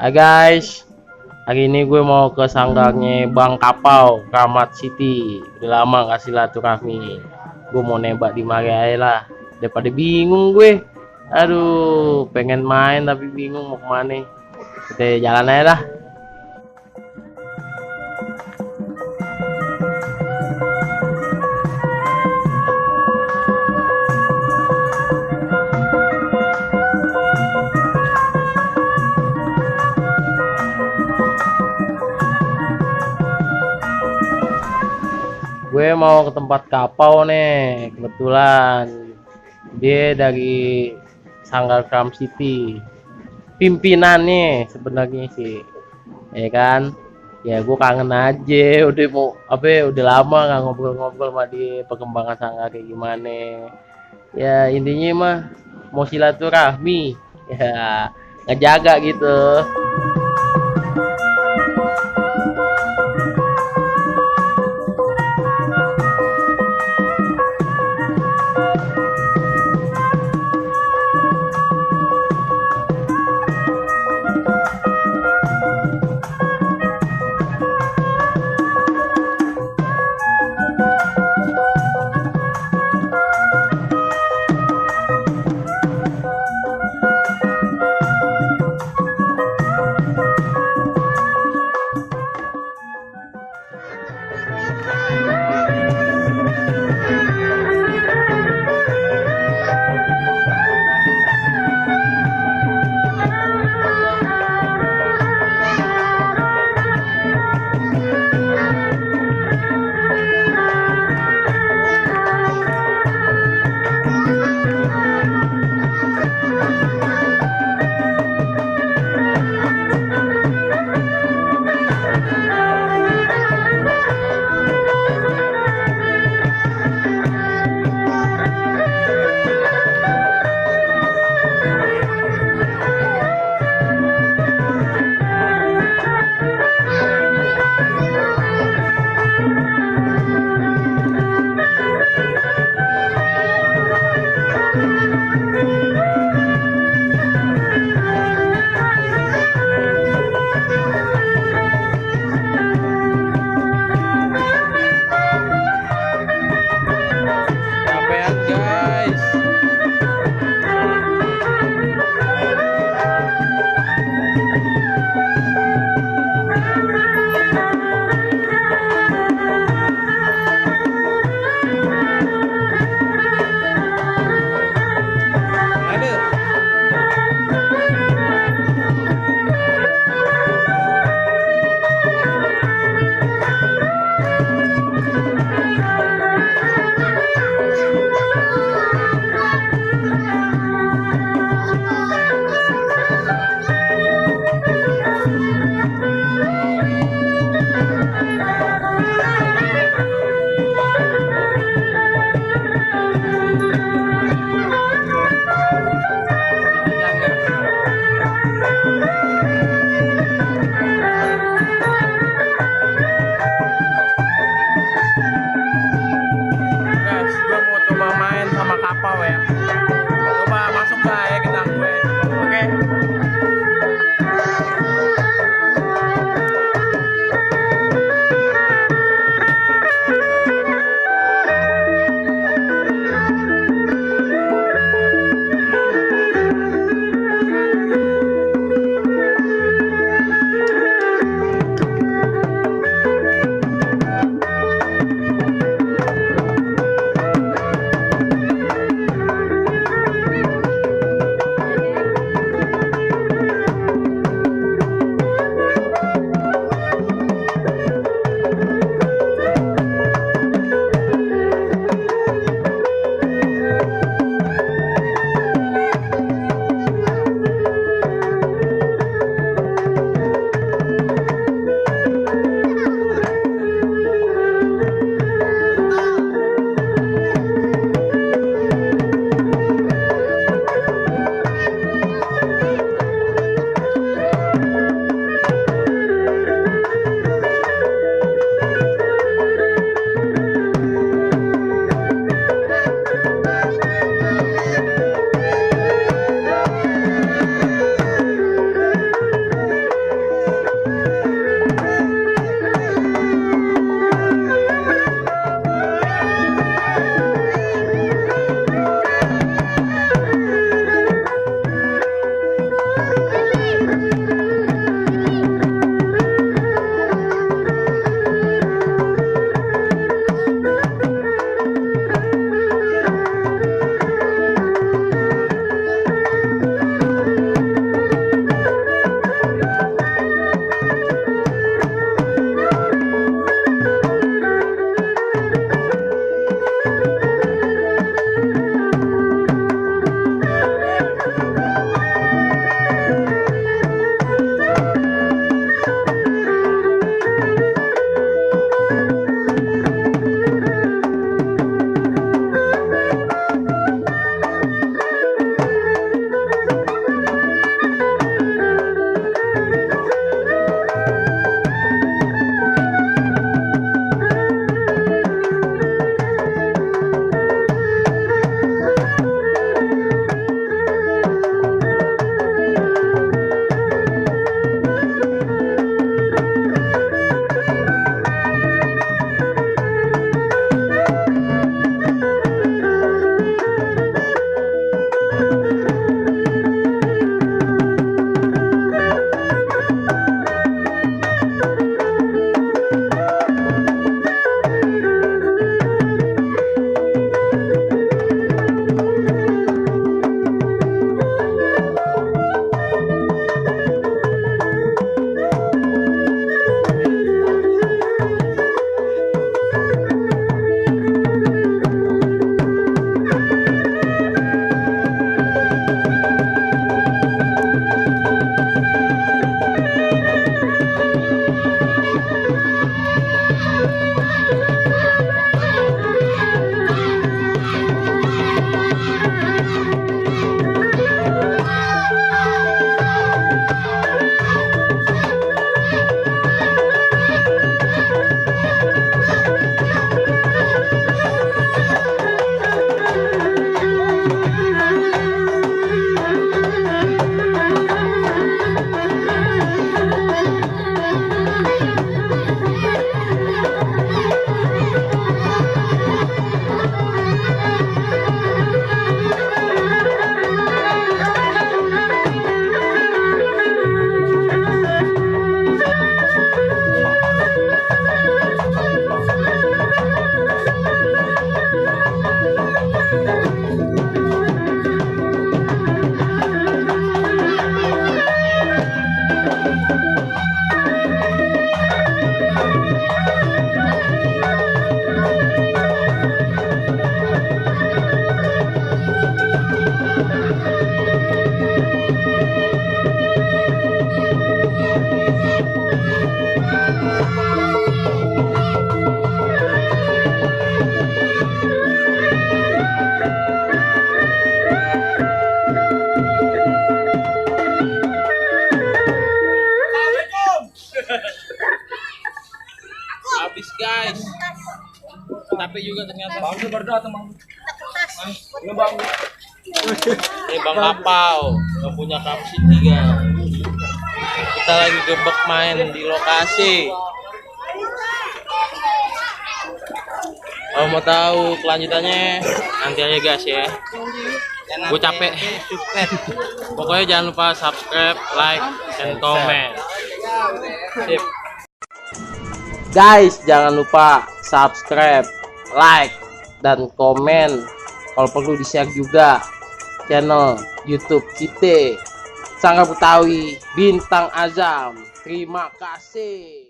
Hai guys, hari ini gue mau ke sanggarnya Bang Kapau, Kramat City. Udah lama gak silaturahmi. Gue mau nembak di mari aja lah, daripada bingung gue. Aduh, pengen main tapi bingung mau kemana. Kita jalan aja lah. Gue mau ke tempat Kapau nih, kebetulan dia dari Sanggar Kram City. Pimpinannya sebenarnya sih, ya kan? Ya gue kangen aja, udah mau apa ya, udah lama nggak ngobrol-ngobrol sama dia perkembangan sanggar kayak gimana. Ya intinya mah mau silaturahmi, ya ngejaga gitu. guys. Tapi juga ternyata ini Bang Kapau yang punya Camp City guys. Kita lagi gebek main di lokasi. Kalau mau tahu kelanjutannya nanti aja guys ya. Gue capek. Pokoknya jangan lupa subscribe, like, dan komen. Sip. Guys, jangan lupa subscribe, like, dan komen. Kalau perlu di-share juga channel YouTube kita Sanggar Betawi Bintang Azam. Terima kasih.